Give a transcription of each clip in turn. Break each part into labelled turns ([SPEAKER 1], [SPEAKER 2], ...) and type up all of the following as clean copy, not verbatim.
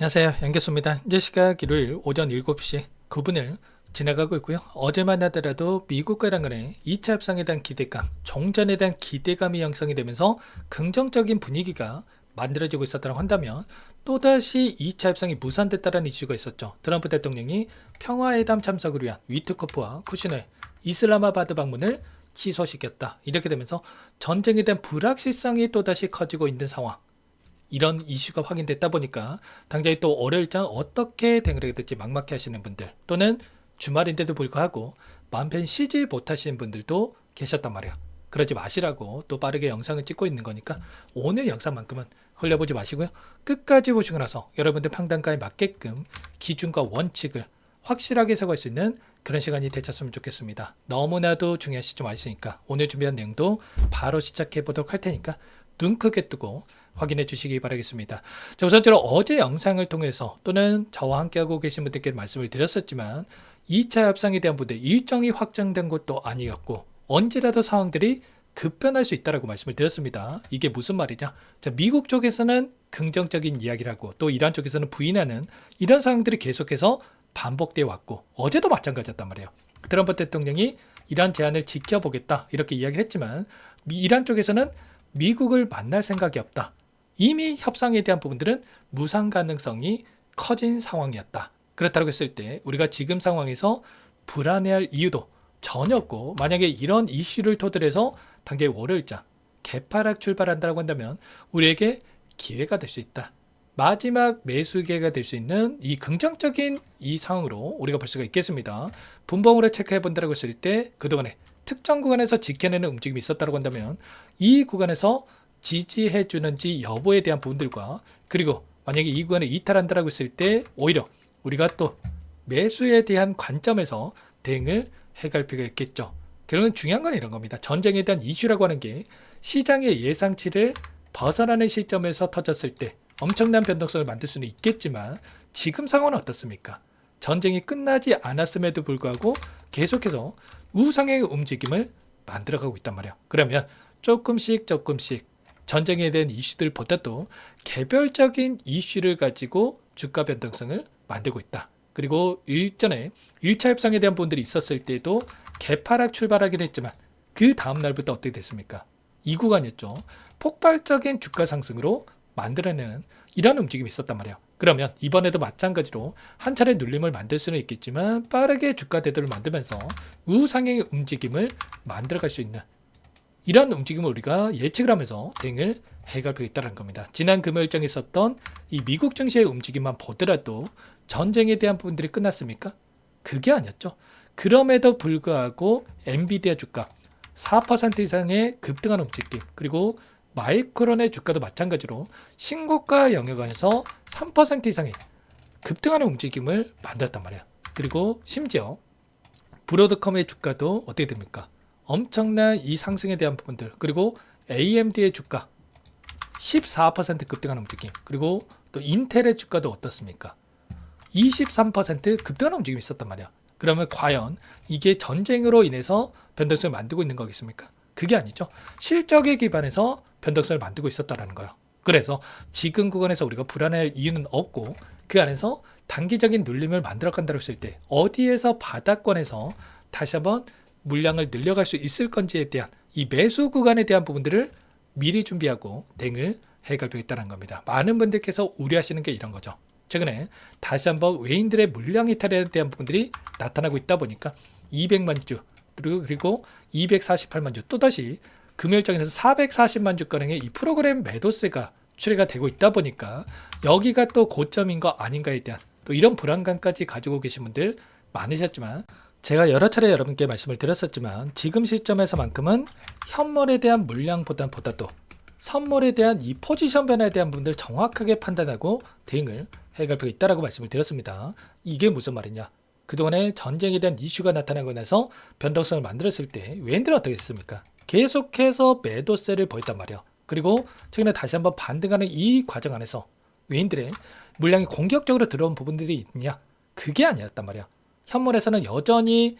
[SPEAKER 1] 안녕하세요. 양교수입니다. 현재 시각 일요일 오전 7시 9분을 지나가고 있고요. 어제만 하더라도 미국과 이란 간의 2차 협상에 대한 기대감, 종전에 대한 기대감이 형성이 되면서 긍정적인 분위기가 만들어지고 있었다고 한다면 또다시 2차 협상이 무산됐다는 이슈가 있었죠. 트럼프 대통령이 평화회담 참석을 위한 위트코프와 쿠시너의 이슬라마바드 방문을 취소시켰다. 이렇게 되면서 전쟁에 대한 불확실성이 또다시 커지고 있는 상황. 이런 이슈가 확인됐다 보니까 당장에 또 월요일장 어떻게 대응하게 될지 막막해 하시는 분들, 또는 주말인데도 불구하고 마음 편히 쉬지 못하시는 분들도 계셨단 말이야. 그러지 마시라고 또 빠르게 영상을 찍고 있는 거니까 오늘 영상만큼은 흘려보지 마시고요. 끝까지 보시고 나서 여러분들 판단가에 맞게끔 기준과 원칙을 확실하게 세워갈 수 있는 그런 시간이 되셨으면 좋겠습니다. 너무나도 중요한 시점 와 있으니까 오늘 준비한 내용도 바로 시작해 보도록 할 테니까 눈 크게 뜨고 확인해 주시기 바라겠습니다. 자, 우선적으로 어제 영상을 통해서 또는 저와 함께하고 계신 분들께 말씀을 드렸었지만 2차 협상에 대한 부분 일정이 확정된 것도 아니었고 언제라도 상황들이 급변할 수 있다고 말씀을 드렸습니다. 이게 무슨 말이냐? 자, 미국 쪽에서는 긍정적인 이야기라고 또 이란 쪽에서는 부인하는 이런 상황들이 계속해서 반복되어 왔고 어제도 마찬가지였단 말이에요. 트럼프 대통령이 이란 제안을 지켜보겠다 이렇게 이야기를 했지만 이란 쪽에서는 미국을 만날 생각이 없다. 이미 협상에 대한 부분들은 무산 가능성이 커진 상황이었다. 그렇다고 했을 때 우리가 지금 상황에서 불안해할 이유도 전혀 없고, 만약에 이런 이슈를 토대로 해서 당장 월요일장 개파락 출발한다고 한다면 우리에게 기회가 될 수 있다. 마지막 매수 기회가 될 수 있는 이 긍정적인 이 상황으로 우리가 볼 수가 있겠습니다. 분봉으로 체크해 본다고 했을 때 그동안에 특정 구간에서 지켜내는 움직임이 있었다고 한다면 이 구간에서 지지해 주는지 여부에 대한 부분들과, 그리고 만약에 이 구간에 이탈한다고 했을 때 오히려 우리가 또 매수에 대한 관점에서 대응을 해갈 필요가 있겠죠. 결국은 중요한 건 이런 겁니다. 전쟁에 대한 이슈라고 하는 게 시장의 예상치를 벗어나는 시점에서 터졌을 때 엄청난 변동성을 만들 수는 있겠지만 지금 상황은 어떻습니까? 전쟁이 끝나지 않았음에도 불구하고 계속해서 우상의 움직임을 만들어가고 있단 말이야. 그러면 조금씩 전쟁에 대한 이슈들보다도 개별적인 이슈를 가지고 주가 변동성을 만들고 있다. 그리고 일전에 1차 협상에 대한 부분들이 있었을 때도 개파락 출발하긴 했지만 그 다음 날부터 어떻게 됐습니까? 이 구간이었죠. 폭발적인 주가 상승으로 만들어내는 이런 움직임이 있었단 말이에요. 그러면 이번에도 마찬가지로 한 차례 눌림을 만들 수는 있겠지만 빠르게 주가 대도를 만들면서 우상향의 움직임을 만들어갈 수 있는 이런 움직임을 우리가 예측을 하면서 대응을 해갈 필요가 있다는 겁니다. 지난 금요일장에 있었던 이 미국 증시의 움직임만 보더라도 전쟁에 대한 부분들이 끝났습니까? 그게 아니었죠. 그럼에도 불구하고 엔비디아 주가 4% 이상의 급등한 움직임, 그리고 마이크론의 주가도 마찬가지로 신고가 영역 안에서 3% 이상의 급등하는 움직임을 만들었단 말이야. 그리고 심지어 브로드컴의 주가도 어떻게 됩니까? 엄청난 이 상승에 대한 부분들, 그리고 AMD의 주가 14% 급등하는 움직임, 그리고 또 인텔의 주가도 어떻습니까? 23% 급등하는 움직임이 있었단 말이야. 그러면 과연 이게 전쟁으로 인해서 변동성을 만들고 있는 거겠습니까? 그게 아니죠. 실적에 기반해서 변동성을 만들고 있었다는 거예요. 그래서 지금 구간에서 우리가 불안할 이유는 없고, 그 안에서 단기적인 눌림을 만들어 간다고 했을 때 어디에서 바닥권에서 다시 한번 물량을 늘려갈 수 있을 건지에 대한 이 매수 구간에 대한 부분들을 미리 준비하고 대응을 해갈 필요가 있다는 겁니다. 많은 분들께서 우려하시는 게 이런 거죠. 최근에 다시 한번 외인들의 물량 이탈에 대한 부분들이 나타나고 있다 보니까 200만 주 그리고 248만 주, 또다시 금요일장에서 440만 주가량의 이 프로그램 매도세가 출회가 되고 있다 보니까 여기가 또 고점인 거 아닌가에 대한 또 이런 불안감까지 가지고 계신 분들 많으셨지만, 제가 여러 차례 여러분께 말씀을 드렸었지만 지금 시점에서만큼은 현물에 대한 물량보다도 선물에 대한 이 포지션 변화에 대한 부분들 정확하게 판단하고 대응을 해갈 필요가 있다고 말씀을 드렸습니다. 이게 무슨 말이냐? 그동안에 전쟁에 대한 이슈가 나타나고 나서 변동성을 만들었을 때 외인들은 어떻게 했습니까? 계속해서 매도세를 보였단 말이에요. 그리고 최근에 다시 한번 반등하는 이 과정 안에서 외인들의 물량이 공격적으로 들어온 부분들이 있냐? 그게 아니었단 말이야. 현물에서는 여전히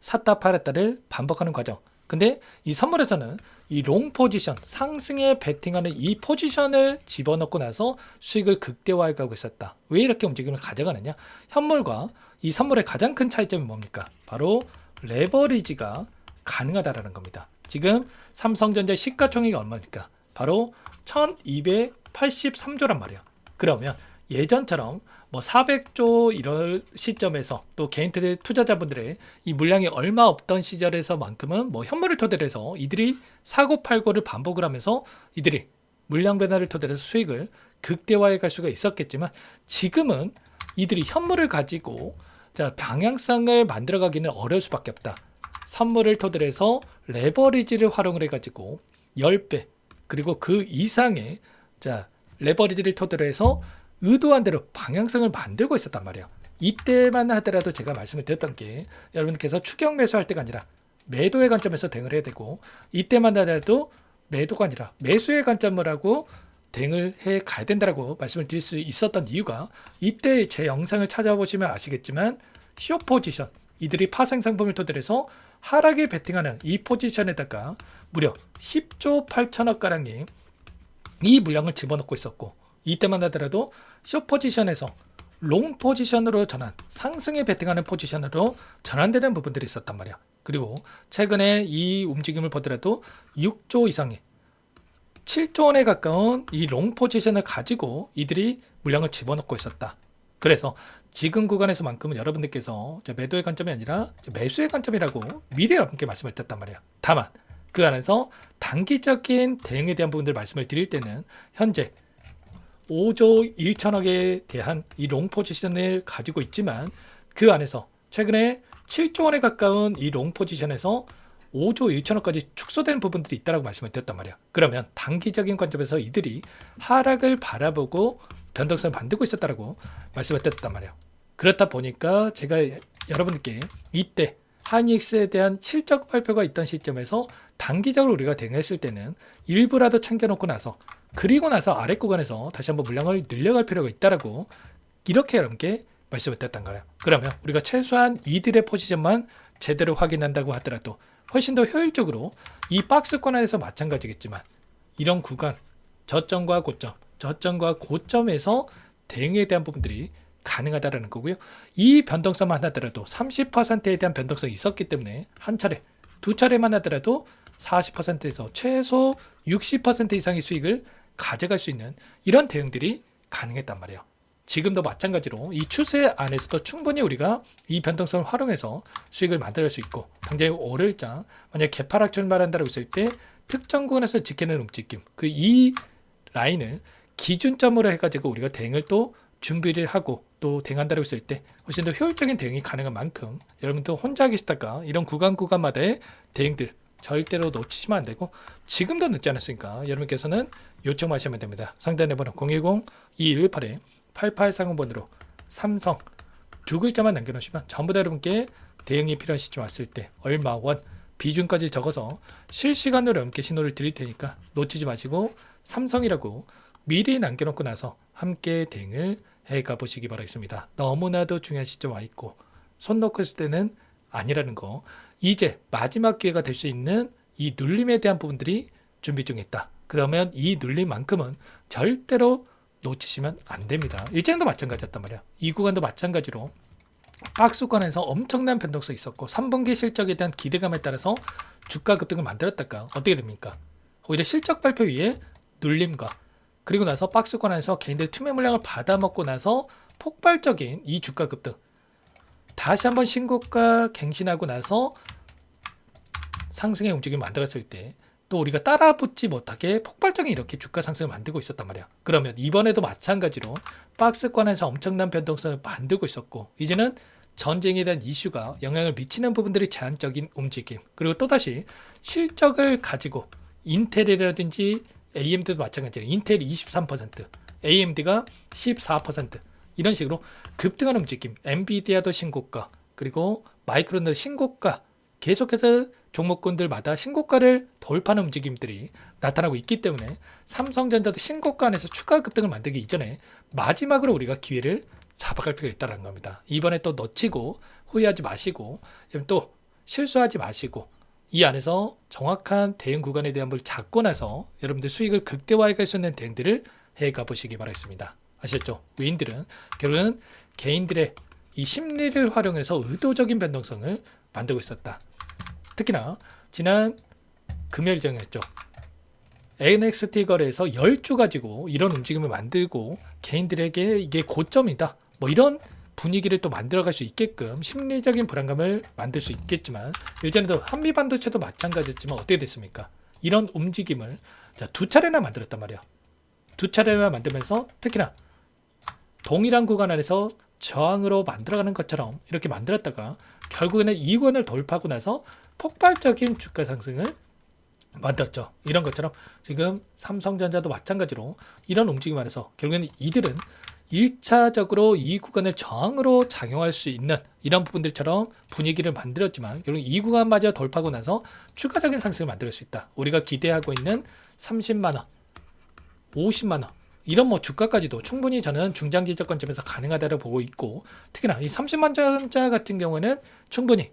[SPEAKER 1] 샀다 팔았다를 반복하는 과정. 근데 이 선물에서는 이 롱 포지션, 상승에 베팅하는 이 포지션을 집어넣고 나서 수익을 극대화해 가고 있었다. 왜 이렇게 움직임을 가져가느냐? 현물과 이 선물의 가장 큰 차이점이 뭡니까? 바로 레버리지가 가능하다라는 겁니다. 지금 삼성전자 시가총액이 얼마입니까? 바로 1283조란 말이에요. 그러면 예전처럼 뭐 400조 이런 시점에서 또 개인 투자자분들의 이 물량이 얼마 없던 시절에서만큼은 뭐 현물을 토대로 해서 이들이 사고 팔고를 반복을 하면서 이들이 물량 변화를 토대로 해서 수익을 극대화해 갈 수가 있었겠지만 지금은 이들이 현물을 가지고 자, 방향성을 만들어 가기는 어려울 수밖에 없다. 선물을 토대로 해서 레버리지를 활용을 해가지고 10배 그리고 그 이상의 자 레버리지를 토대로 해서 의도한 대로 방향성을 만들고 있었단 말이에요. 이때만 하더라도 제가 말씀을 드렸던 게 여러분께서 추격 매수할 때가 아니라 매도의 관점에서 대응을 해야 되고 이때만 하더라도 매도가 아니라 매수의 관점을 하고 대응을 해 가야 된다고 말씀을 드릴 수 있었던 이유가 이때 제 영상을 찾아보시면 아시겠지만 숏 포지션 이들이 파생 상품을 토대로 해서 하락에 베팅하는 이 포지션에다가 무려 10조 8천억 가량의 이 물량을 집어넣고 있었고 이때만 하더라도 숏 포지션에서 롱 포지션으로 전환, 상승에 베팅하는 포지션으로 전환되는 부분들이 있었단 말이야. 그리고 최근에 이 움직임을 보더라도 6조 이상의 7조 원에 가까운 이 롱 포지션을 가지고 이들이 물량을 집어넣고 있었다. 그래서 지금 구간에서만큼은 여러분들께서 매도의 관점이 아니라 매수의 관점이라고 미리 여러분께 말씀을 드렸단 말이에요. 다만 그 안에서 단기적인 대응에 대한 부분들 말씀을 드릴 때는 현재 5조 1천억에 대한 이 롱 포지션을 가지고 있지만 그 안에서 최근에 7조 원에 가까운 이 롱 포지션에서 5조 1천억까지 축소된 부분들이 있다고 말씀을 드렸단 말이야. 그러면 단기적인 관점에서 이들이 하락을 바라보고 변동성을 만들고 있었다고 말씀을 드렸단 말이에요. 그렇다 보니까 제가 여러분들께 이때 하이닉스에 대한 실적 발표가 있던 시점에서 단기적으로 우리가 대응했을 때는 일부라도 챙겨놓고 나서 그리고 나서 아래 구간에서 다시 한번 물량을 늘려갈 필요가 있다라고 이렇게 여러분께 말씀을 드렸단 거예요. 그러면 우리가 최소한 이들의 포지션만 제대로 확인한다고 하더라도 훨씬 더 효율적으로 이 박스권 안에서 마찬가지겠지만 이런 구간 저점과 고점, 저점과 고점에서 대응에 대한 부분들이 가능하다라는 거고요. 이 변동성만 하더라도 30%에 대한 변동성이 있었기 때문에 한 차례, 두 차례만 하더라도 40%에서 최소 60% 이상의 수익을 가져갈 수 있는 이런 대응들이 가능했단 말이에요. 지금도 마찬가지로 이 추세 안에서도 충분히 우리가 이 변동성을 활용해서 수익을 만들 수 있고 당장에 월요일장 만약 개파락 출발한다고 했을 때 특정 구간에서 지키는 움직임 그 이 라인을 기준점으로 해가지고 우리가 대응을 또 준비를 하고 또 대응한다고 했을 때 훨씬 더 효율적인 대응이 가능한 만큼 여러분도 혼자 계시다가 이런 구간마다의 대응들 절대로 놓치시면 안 되고 지금도 늦지 않았으니까 여러분께서는 요청하시면 됩니다. 상단에 번호 010-2118-8830번으로 삼성 두 글자만 남겨놓으시면 전부 다 여러분께 대응이 필요한 시점 왔을 때 얼마 원 비중까지 적어서 실시간으로 여러분께 신호를 드릴 테니까 놓치지 마시고 삼성이라고 미리 남겨놓고 나서 함께 대응을 해가 보시기 바라겠습니다. 너무나도 중요한 시점 와 있고 손 놓고 있을 때는 아니라는 거 이제 마지막 기회가 될 수 있는 이 눌림에 대한 부분들이 준비 중에 있다. 그러면 이 눌림만큼은 절대로 놓치시면 안 됩니다. 일정도 마찬가지였단 말이야. 이 구간도 마찬가지로 박스권에서 엄청난 변동성이 있었고 3분기 실적에 대한 기대감에 따라서 주가 급등을 만들었다가 어떻게 됩니까? 오히려 실적 발표 위에 눌림과 그리고 나서 박스권 안에서 개인들 투매 물량을 받아먹고 나서 폭발적인 이 주가 급등 다시 한번 신고가 갱신하고 나서 상승의 움직임을 만들었을 때 또 우리가 따라붙지 못하게 폭발적인 이렇게 주가 상승을 만들고 있었단 말이야. 그러면 이번에도 마찬가지로 박스권에서 엄청난 변동성을 만들고 있었고 이제는 전쟁에 대한 이슈가 영향을 미치는 부분들이 제한적인 움직임 그리고 또다시 실적을 가지고 인텔이라든지 AMD도 마찬가지로 인텔이 23%, AMD가 14% 이런 식으로 급등하는 움직임 엔비디아도 신고가 그리고 마이크론도 신고가 계속해서 종목군들마다 신고가를 돌파하는 움직임들이 나타나고 있기 때문에 삼성전자도 신고가 안에서 추가 급등을 만들기 이전에 마지막으로 우리가 기회를 잡아갈 필요가 있다는 겁니다. 이번에 또 놓치고 후회하지 마시고 또 실수하지 마시고 이 안에서 정확한 대응 구간에 대한 걸 잡고 나서 여러분들 수익을 극대화해 갈 수 있는 대응들을 해 가보시기 바라겠습니다. 아셨죠? 외인들은 결국은 개인들의 이 심리를 활용해서 의도적인 변동성을 만들고 있었다. 특히나 지난 금요일장이었죠. NXT 거래에서 10주 가지고 이런 움직임을 만들고 개인들에게 이게 고점이다. 뭐 이런 분위기를 또 만들어갈 수 있게끔 심리적인 불안감을 만들 수 있겠지만 일전에도 한미반도체도 마찬가지였지만 어떻게 됐습니까? 이런 움직임을 두 차례나 만들었단 말이야. 두 차례나 만들면서 특히나 동일한 구간 안에서 저항으로 만들어가는 것처럼 이렇게 만들었다가 결국에는 이 구간을 돌파하고 나서 폭발적인 주가 상승을 만들었죠. 이런 것처럼 지금 삼성전자도 마찬가지로 이런 움직임 안에서 결국에는 이들은 1차적으로 이 구간을 저항으로 작용할 수 있는 이런 부분들처럼 분위기를 만들었지만 결국 이 구간마저 돌파하고 나서 추가적인 상승을 만들 수 있다. 우리가 기대하고 있는 30만원, 50만원 이런 뭐 주가까지도 충분히 저는 중장기적 관점에서 가능하다고 보고 있고 특히나 이 30만전자 같은 경우는 충분히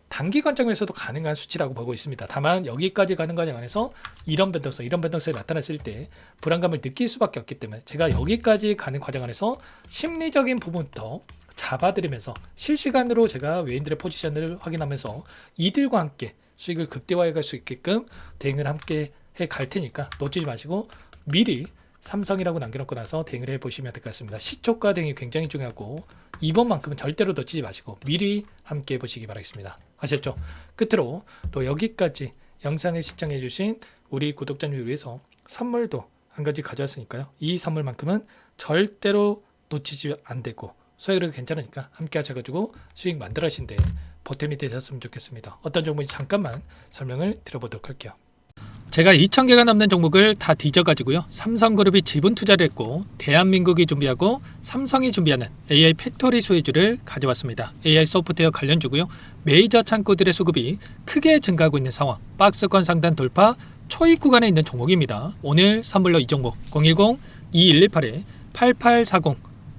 [SPEAKER 1] 단기 관점에서도 가능한 수치라고 보고 있습니다. 다만 여기까지 가는 과정 안에서 이런 변동성이 나타났을 때 불안감을 느낄 수밖에 없기 때문에 제가 여기까지 가는 과정 안에서 심리적인 부분부터 잡아드리면서 실시간으로 제가 외인들의 포지션을 확인하면서 이들과 함께 수익을 극대화해 갈 수 있게끔 대응을 함께 해 갈 테니까 놓치지 마시고 미리 삼성이라고 남겨놓고 나서 대응을 해보시면 될 것 같습니다. 시초가 대응이 굉장히 중요하고 이번만큼은 절대로 놓치지 마시고 미리 함께 해보시기 바라겠습니다. 아셨죠? 끝으로 또 여기까지 영상을 시청해주신 우리 구독자님을 위해서 선물도 한 가지 가져왔으니까요. 이 선물만큼은 절대로 놓치지 안 되고 소액으로 괜찮으니까 함께 하셔가지고 수익 만들어 하신데 보탬이 되셨으면 좋겠습니다. 어떤 종목인지 잠깐만 설명을 드려보도록 할게요. 제가 2,000개가 넘는 종목을 다 뒤져가지고요. 삼성그룹이 지분 투자를 했고 대한민국이 준비하고 삼성이 준비하는 AI 팩토리 수혜주를 가져왔습니다. AI 소프트웨어 관련주고요. 메이저 창고들의 수급이 크게 증가하고 있는 상황. 박스권 상단 돌파 초입 구간에 있는 종목입니다. 오늘 선물로 이 종목 010-2118-8840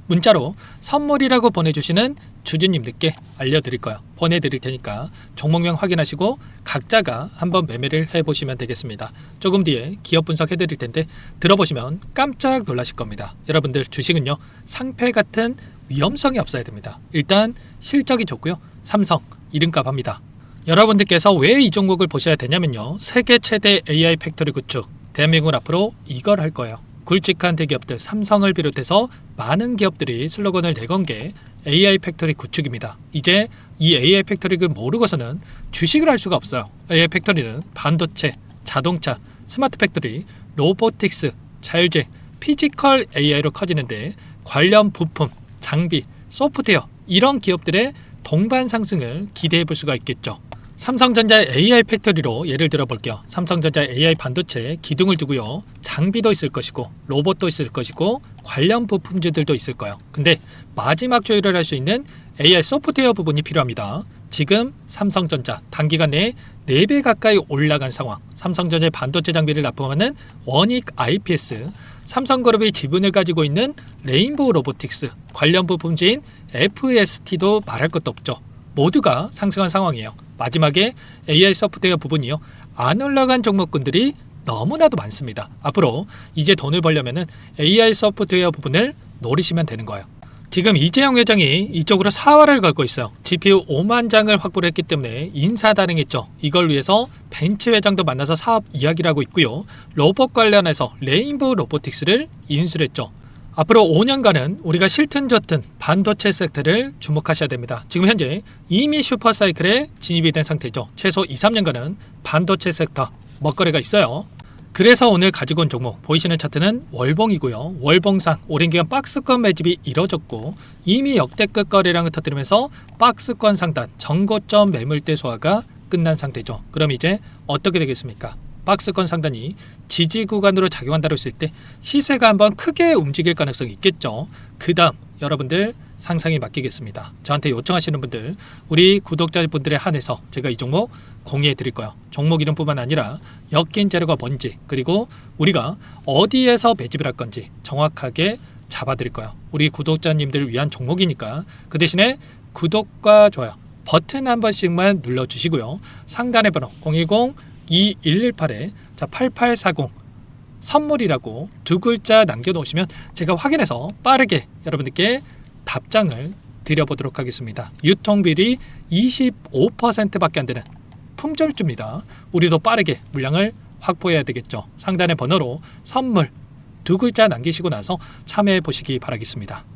[SPEAKER 1] 문자로 선물이라고 보내주시는 주주님들께 알려드릴 거예요. 보내드릴 테니까 종목명 확인하시고 각자가 한번 매매를 해보시면 되겠습니다. 조금 뒤에 기업 분석해드릴 텐데 들어보시면 깜짝 놀라실 겁니다. 여러분들 주식은요 상패 같은 위험성이 없어야 됩니다. 일단 실적이 좋고요. 삼성 이름값 합니다. 여러분들께서 왜 이 종목을 보셔야 되냐면요. 세계 최대 AI 팩토리 구축 대한민국은 앞으로 이걸 할 거예요. 굵직한 대기업들 삼성을 비롯해서 많은 기업들이 슬로건을 내건 게 AI 팩토리 구축입니다. 이제 이 AI 팩토리를 모르고서는 주식을 할 수가 없어요. AI 팩토리는 반도체, 자동차, 스마트 팩토리, 로보틱스, 자율주행, 피지컬 AI로 커지는데 관련 부품, 장비, 소프트웨어 이런 기업들의 동반 상승을 기대해 볼 수가 있겠죠. 삼성전자의 AI 팩토리로 예를 들어 볼게요. 삼성전자 AI 반도체에 기둥을 두고요. 장비도 있을 것이고 로봇도 있을 것이고 관련 부품주들도 있을 거예요. 근데 마지막 조율을 할 수 있는 AI 소프트웨어 부분이 필요합니다. 지금 삼성전자 단기간 내에 4배 가까이 올라간 상황. 삼성전자의 반도체 장비를 납품하는 원익 IPS, 삼성그룹이 지분을 가지고 있는 레인보우 로보틱스, 관련 부품주인 FST도 말할 것도 없죠. 모두가 상승한 상황이에요. 마지막에 AI 소프트웨어 부분이요. 안 올라간 종목군들이 너무나도 많습니다. 앞으로 이제 돈을 벌려면 AI 소프트웨어 부분을 노리시면 되는 거예요. 지금 이재용 회장이 이쪽으로 사활을 걸고 있어요. GPU 5만 장을 확보를 했기 때문에 인사다능했죠. 이걸 위해서 벤츠 회장도 만나서 사업 이야기를 하고 있고요. 로봇 관련해서 레인보우 로보틱스를 인수를 했죠. 앞으로 5년간은 우리가 싫든 좋든 반도체 섹터를 주목하셔야 됩니다. 지금 현재 이미 슈퍼사이클에 진입이 된 상태죠. 최소 2-3년간은 반도체 섹터 먹거리가 있어요. 그래서 오늘 가지고 온 종목 보이시는 차트는 월봉이고요. 월봉상 오랜 기간 박스권 매집이 이뤄졌고 이미 역대급 거래량을 터뜨리면서 박스권 상단 전고점 매물대 소화가 끝난 상태죠. 그럼 이제 어떻게 되겠습니까? 박스권 상단이 지지 구간으로 작용한다고 했을 때 시세가 한번 크게 움직일 가능성이 있겠죠. 그 다음 여러분들 상상에 맡기겠습니다. 저한테 요청하시는 분들 우리 구독자분들에 한해서 제가 이 종목 공유해 드릴 거예요. 종목 이름뿐만 아니라 엮인 재료가 뭔지 그리고 우리가 어디에서 매집을 할 건지 정확하게 잡아 드릴 거예요. 우리 구독자님들을 위한 종목이니까 그 대신에 구독과 좋아요 버튼 한 번씩만 눌러주시고요. 상단의 번호 010-2118-8840 선물이라고 두 글자 남겨놓으시면 제가 확인해서 빠르게 여러분들께 답장을 드려보도록 하겠습니다. 유통비리 25%밖에 안 되는 품절주입니다. 우리도 빠르게 물량을 확보해야 되겠죠. 상단의 번호로 선물 두 글자 남기시고 나서 참여해 보시기 바라겠습니다.